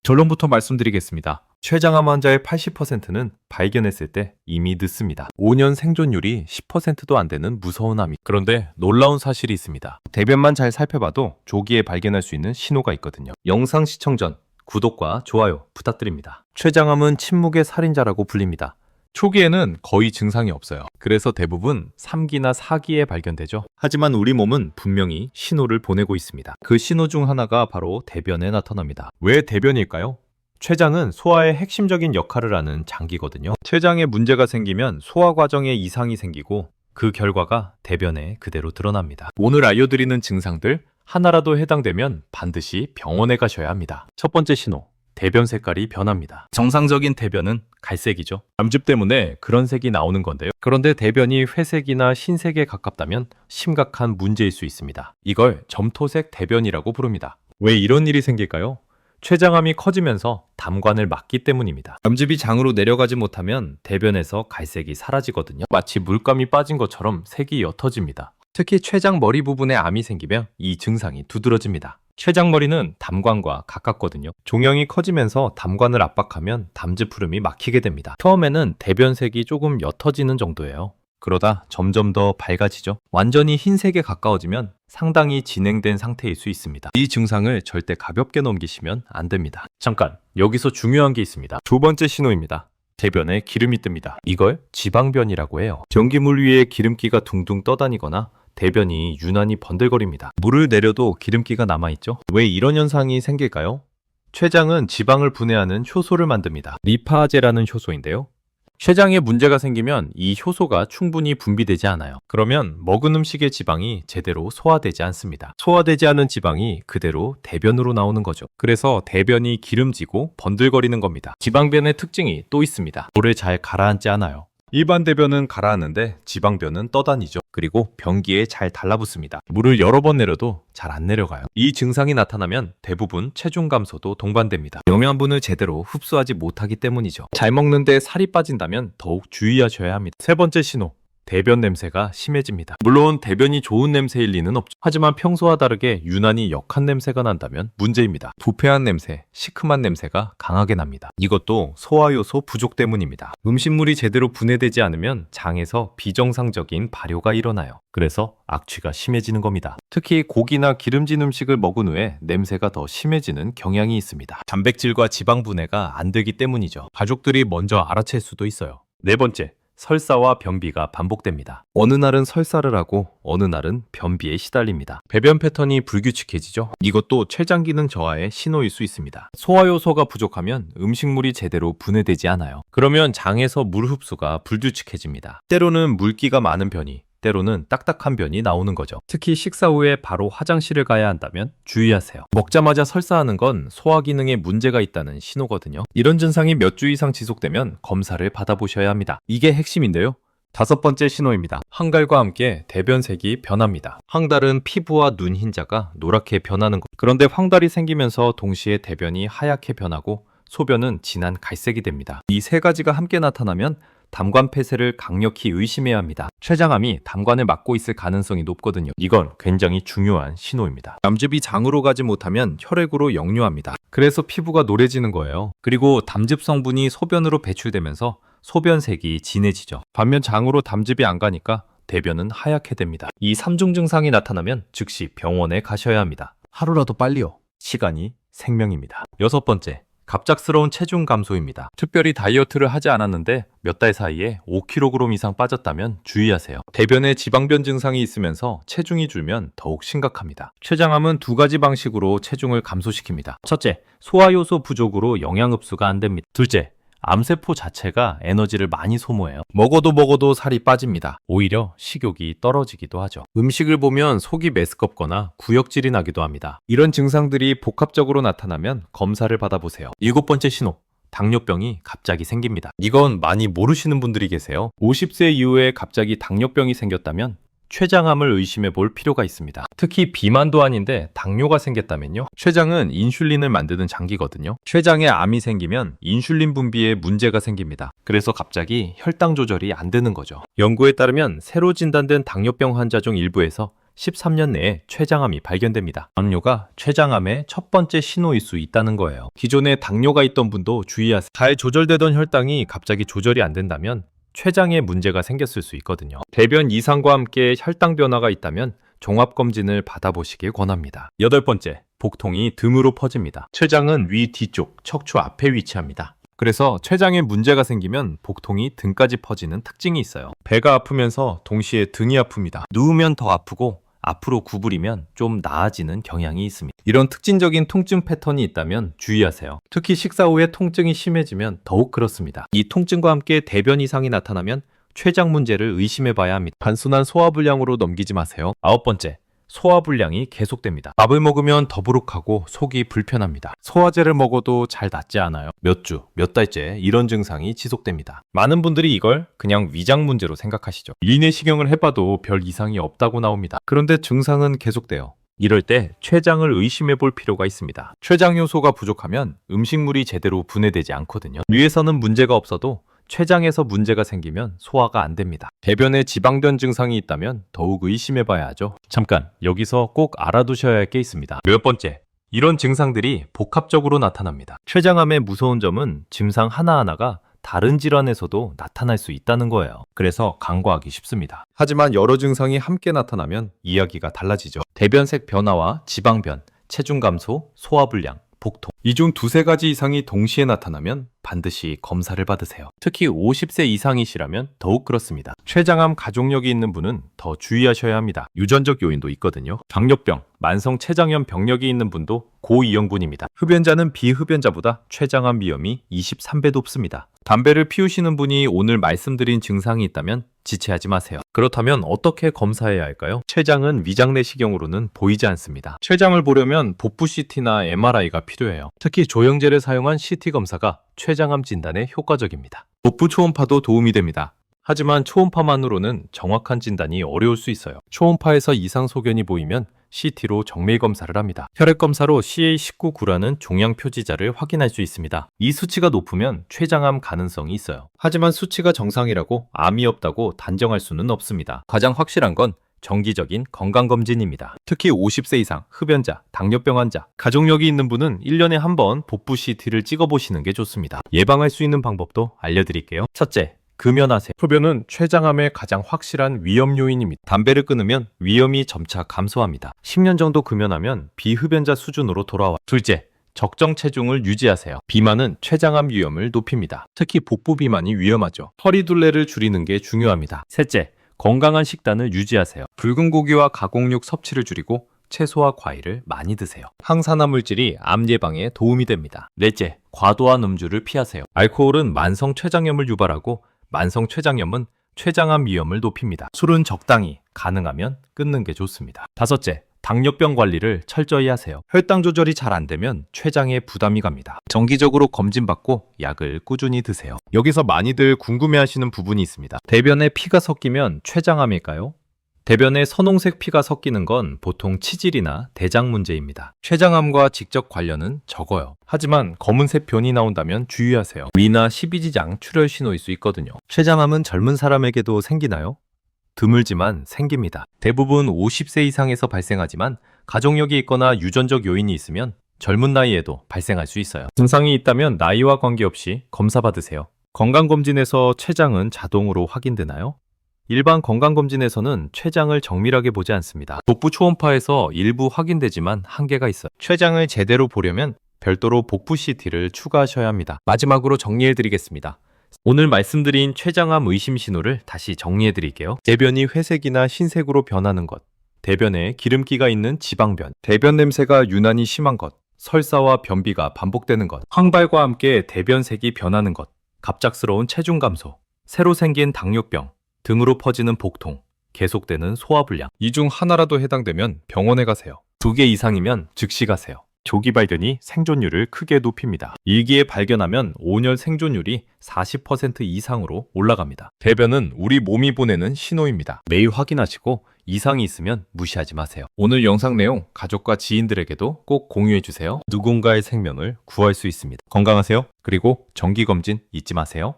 결론부터 말씀드리겠습니다. 췌장암 환자의 80%는 발견했을 때 이미 늦습니다. 5년 생존율이 10%도 안 되는 무서운 암이. 그런데 놀라운 사실이 있습니다. 대변만 잘 살펴봐도 조기에 발견할 수 있는 신호가 있거든요. 영상 시청 전 구독과 좋아요 부탁드립니다. 췌장암은 침묵의 살인자라고 불립니다. 초기에는 거의 증상이 없어요. 그래서 대부분 3기나 4기에 발견되죠. 하지만 우리 몸은 분명히 신호를 보내고 있습니다. 그 신호 중 하나가 바로 대변에 나타납니다. 왜 대변일까요? 췌장은 소화의 핵심적인 역할을 하는 장기거든요. 췌장에 문제가 생기면 소화 과정에 이상이 생기고 그 결과가 대변에 그대로 드러납니다. 오늘 알려드리는 증상들 하나라도 해당되면 반드시 병원에 가셔야 합니다. 첫 번째 신호. 대변 색깔이 변합니다. 정상적인 대변은 갈색이죠. 암즙 때문에 그런 색이 나오는 건데요. 그런데 대변이 회색이나 흰색에 가깝다면 심각한 문제일 수 있습니다. 이걸 점토색 대변이라고 부릅니다. 왜 이런 일이 생길까요? 췌장암이 커지면서 담관을 막기 때문입니다. 암즙이 장으로 내려가지 못하면 대변에서 갈색이 사라지거든요. 마치 물감이 빠진 것처럼 색이 옅어집니다. 특히 췌장 머리 부분에 암이 생기면 이 증상이 두드러집니다. 췌장머리는 담관과 가깝거든요. 종양이 커지면서 담관을 압박하면 담즙 흐름이 막히게 됩니다. 처음에는 대변색이 조금 옅어지는 정도예요. 그러다 점점 더 밝아지죠. 완전히 흰색에 가까워지면 상당히 진행된 상태일 수 있습니다. 이 증상을 절대 가볍게 넘기시면 안 됩니다. 잠깐, 여기서 중요한 게 있습니다. 두 번째 신호입니다. 대변에 기름이 뜹니다. 이걸 지방변이라고 해요. 전기물 위에 기름기가 둥둥 떠다니거나 대변이 유난히 번들거립니다. 물을 내려도 기름기가 남아있죠. 왜 이런 현상이 생길까요? 췌장은 지방을 분해하는 효소를 만듭니다. 리파제라는 효소인데요. 췌장에 문제가 생기면 이 효소가 충분히 분비되지 않아요. 그러면 먹은 음식의 지방이 제대로 소화되지 않습니다. 소화되지 않은 지방이 그대로 대변으로 나오는 거죠. 그래서 대변이 기름지고 번들거리는 겁니다. 지방변의 특징이 또 있습니다. 물을 잘 가라앉지 않아요. 일반 대변은 가라앉는데 지방변은 떠다니죠. 그리고 변기에 잘 달라붙습니다. 물을 여러 번 내려도 잘 안 내려가요. 이 증상이 나타나면 대부분 체중 감소도 동반됩니다. 영양분을 제대로 흡수하지 못하기 때문이죠. 잘 먹는데 살이 빠진다면 더욱 주의하셔야 합니다. 세 번째 신호. 대변 냄새가 심해집니다. 물론 대변이 좋은 냄새일 리는 없죠. 하지만 평소와 다르게 유난히 역한 냄새가 난다면 문제입니다. 부패한 냄새, 시큼한 냄새가 강하게 납니다. 이것도 소화효소 부족 때문입니다. 음식물이 제대로 분해되지 않으면 장에서 비정상적인 발효가 일어나요. 그래서 악취가 심해지는 겁니다. 특히 고기나 기름진 음식을 먹은 후에 냄새가 더 심해지는 경향이 있습니다. 단백질과 지방 분해가 안 되기 때문이죠. 가족들이 먼저 알아챌 수도 있어요. 네 번째. 설사와 변비가 반복됩니다. 어느 날은 설사를 하고 어느 날은 변비에 시달립니다. 배변 패턴이 불규칙해지죠. 이것도 췌장 기능 저하의 신호일 수 있습니다. 소화효소가 부족하면 음식물이 제대로 분해되지 않아요. 그러면 장에서 물 흡수가 불규칙해집니다. 때로는 물기가 많은 변이, 때로는 딱딱한 변이 나오는 거죠. 특히 식사 후에 바로 화장실을 가야 한다면 주의하세요. 먹자마자 설사하는 건 소화 기능에 문제가 있다는 신호거든요. 이런 증상이 몇 주 이상 지속되면 검사를 받아보셔야 합니다. 이게 핵심인데요. 다섯 번째 신호입니다. 황달과 함께 대변색이 변합니다. 황달은 피부와 눈 흰자가 노랗게 변하는 것. 그런데 황달이 생기면서 동시에 대변이 하얗게 변하고 소변은 진한 갈색이 됩니다. 이 세 가지가 함께 나타나면 담관 폐쇄를 강력히 의심해야 합니다. 췌장암이 담관을 막고 있을 가능성이 높거든요. 이건 굉장히 중요한 신호입니다. 담즙이 장으로 가지 못하면 혈액으로 역류합니다. 그래서 피부가 노래지는 거예요. 그리고 담즙 성분이 소변으로 배출되면서 소변색이 진해지죠. 반면 장으로 담즙이 안 가니까 대변은 하얗게 됩니다. 이 3중 증상이 나타나면 즉시 병원에 가셔야 합니다. 하루라도 빨리요. 시간이 생명입니다. 여섯 번째. 갑작스러운 체중 감소입니다. 특별히 다이어트를 하지 않았는데 몇 달 사이에 5kg 이상 빠졌다면 주의하세요. 대변에 지방변 증상이 있으면서 체중이 줄면 더욱 심각합니다. 췌장암은 두 가지 방식으로 체중을 감소시킵니다. 첫째, 소화효소 부족으로 영양 흡수가 안 됩니다. 둘째, 암세포 자체가 에너지를 많이 소모해요. 먹어도 살이 빠집니다. 오히려 식욕이 떨어지기도 하죠. 음식을 보면 속이 메스껍거나 구역질이 나기도 합니다. 이런 증상들이 복합적으로 나타나면 검사를 받아보세요. 일곱 번째 신호. 당뇨병이 갑자기 생깁니다. 이건 많이 모르시는 분들이 계세요. 50세 이후에 갑자기 당뇨병이 생겼다면 췌장암을 의심해 볼 필요가 있습니다. 특히 비만도 아닌데 당뇨가 생겼다면요. 췌장은 인슐린을 만드는 장기거든요. 췌장에 암이 생기면 인슐린 분비에 문제가 생깁니다. 그래서 갑자기 혈당 조절이 안 되는 거죠. 연구에 따르면 새로 진단된 당뇨병 환자 중 일부에서 13년 내에 췌장암이 발견됩니다. 당뇨가 췌장암의 첫 번째 신호일 수 있다는 거예요. 기존에 당뇨가 있던 분도 주의하세요. 잘 조절되던 혈당이 갑자기 조절이 안 된다면 췌장에 문제가 생겼을 수 있거든요. 대변 이상과 함께 혈당 변화가 있다면 종합검진을 받아보시길 권합니다. 8번째, 복통이 등으로 퍼집니다. 췌장은 위 뒤쪽, 척추 앞에 위치합니다. 그래서 췌장에 문제가 생기면 복통이 등까지 퍼지는 특징이 있어요. 배가 아프면서 동시에 등이 아픕니다. 누우면 더 아프고 앞으로 구부리면 좀 나아지는 경향이 있습니다. 이런 특징적인 통증 패턴이 있다면 주의하세요. 특히 식사 후에 통증이 심해지면 더욱 그렇습니다. 이 통증과 함께 대변 이상이 나타나면 췌장 문제를 의심해 봐야 합니다. 단순한 소화불량으로 넘기지 마세요. 9번째, 소화불량이 계속됩니다. 밥을 먹으면 더부룩하고 속이 불편합니다. 소화제를 먹어도 잘 낫지 않아요. 몇 주, 몇 달째 이런 증상이 지속됩니다. 많은 분들이 이걸 그냥 위장 문제로 생각하시죠. 일내시경을 해봐도 별 이상이 없다고 나옵니다. 그런데 증상은 계속돼요. 이럴 때 췌장을 의심해 볼 필요가 있습니다. 췌장 효소가 부족하면 음식물이 제대로 분해되지 않거든요. 뇌에서는 문제가 없어도 췌장에서 문제가 생기면 소화가 안 됩니다. 대변에 지방변 증상이 있다면 더욱 의심해 봐야 하죠. 잠깐, 여기서 꼭 알아두셔야 할 게 있습니다. 10번째, 이런 증상들이 복합적으로 나타납니다. 췌장암의 무서운 점은 증상 하나하나가 다른 질환에서도 나타날 수 있다는 거예요. 그래서 간과하기 쉽습니다. 하지만 여러 증상이 함께 나타나면 이야기가 달라지죠. 대변색 변화와 지방변, 체중 감소, 소화불량, 복통. 이 중 두세 가지 이상이 동시에 나타나면 반드시 검사를 받으세요. 특히 50세 이상이시라면 더욱 그렇습니다. 췌장암 가족력이 있는 분은 더 주의하셔야 합니다. 유전적 요인도 있거든요. 당뇨병, 만성 췌장염 병력이 있는 분도 고위험군입니다. 흡연자는 비흡연자보다 췌장암 위험이 23배 높습니다. 담배를 피우시는 분이 오늘 말씀드린 증상이 있다면 지체하지 마세요. 그렇다면 어떻게 검사해야 할까요? 췌장은 위장 내시경으로는 보이지 않습니다. 췌장을 보려면 복부 CT나 MRI가 필요해요. 특히 조영제를 사용한 CT 검사가 췌장암 진단에 효과적입니다. 복부 초음파도 도움이 됩니다. 하지만 초음파만으로는 정확한 진단이 어려울 수 있어요. 초음파에서 이상 소견이 보이면 CT로 정밀 검사를 합니다. 혈액 검사로 CA19-9라는 종양 표지자를 확인할 수 있습니다. 이 수치가 높으면 췌장암 가능성이 있어요. 하지만 수치가 정상이라고 암이 없다고 단정할 수는 없습니다. 가장 확실한 건 정기적인 건강검진입니다. 특히 50세 이상, 흡연자, 당뇨병 환자, 가족력이 있는 분은 1년에 한 번 복부 CT를 찍어보시는 게 좋습니다. 예방할 수 있는 방법도 알려드릴게요. 첫째, 금연하세요. 흡연은 췌장암의 가장 확실한 위험 요인입니다. 담배를 끊으면 위험이 점차 감소합니다. 10년 정도 금연하면 비흡연자 수준으로 돌아와. 둘째, 적정 체중을 유지하세요. 비만은 췌장암 위험을 높입니다. 특히 복부 비만이 위험하죠. 허리둘레를 줄이는 게 중요합니다. 셋째, 건강한 식단을 유지하세요. 붉은 고기와 가공육 섭취를 줄이고 채소와 과일을 많이 드세요. 항산화 물질이 암 예방에 도움이 됩니다. 넷째, 과도한 음주를 피하세요. 알코올은 만성 췌장염을 유발하고 만성 췌장염은 췌장암 위험을 높입니다. 술은 적당히, 가능하면 끊는 게 좋습니다. 다섯째, 당뇨병 관리를 철저히 하세요. 혈당 조절이 잘 안 되면 췌장에 부담이 갑니다. 정기적으로 검진받고 약을 꾸준히 드세요. 여기서 많이들 궁금해하시는 부분이 있습니다. 대변에 피가 섞이면 췌장암일까요? 대변에 선홍색 피가 섞이는 건 보통 치질이나 대장 문제입니다. 췌장암과 직접 관련은 적어요. 하지만 검은색 변이 나온다면 주의하세요. 위나 십이지장 출혈 신호일 수 있거든요. 췌장암은 젊은 사람에게도 생기나요? 드물지만 생깁니다. 대부분 50세 이상에서 발생하지만 가족력이 있거나 유전적 요인이 있으면 젊은 나이에도 발생할 수 있어요. 증상이 있다면 나이와 관계없이 검사 받으세요. 건강검진에서 췌장은 자동으로 확인되나요? 일반 건강검진에서는 췌장을 정밀하게 보지 않습니다. 복부 초음파에서 일부 확인되지만 한계가 있어요. 췌장을 제대로 보려면 별도로 복부 CT를 추가하셔야 합니다. 마지막으로 정리해드리겠습니다. 오늘 말씀드린 췌장암 의심 신호를 다시 정리해드릴게요. 대변이 회색이나 흰색으로 변하는 것, 대변에 기름기가 있는 지방변, 대변 냄새가 유난히 심한 것, 설사와 변비가 반복되는 것, 황발과 함께 대변색이 변하는 것, 갑작스러운 체중 감소, 새로 생긴 당뇨병, 등으로 퍼지는 복통, 계속되는 소화불량. 이 중 하나라도 해당되면 병원에 가세요. 2개 이상이면 즉시 가세요. 조기 발견이 생존율을 크게 높입니다. 일기에 발견하면 5년 생존율이 40% 이상으로 올라갑니다. 대변은 우리 몸이 보내는 신호입니다. 매일 확인하시고 이상이 있으면 무시하지 마세요. 오늘 영상 내용 가족과 지인들에게도 꼭 공유해주세요. 누군가의 생명을 구할 수 있습니다. 건강하세요. 그리고 정기검진 잊지 마세요.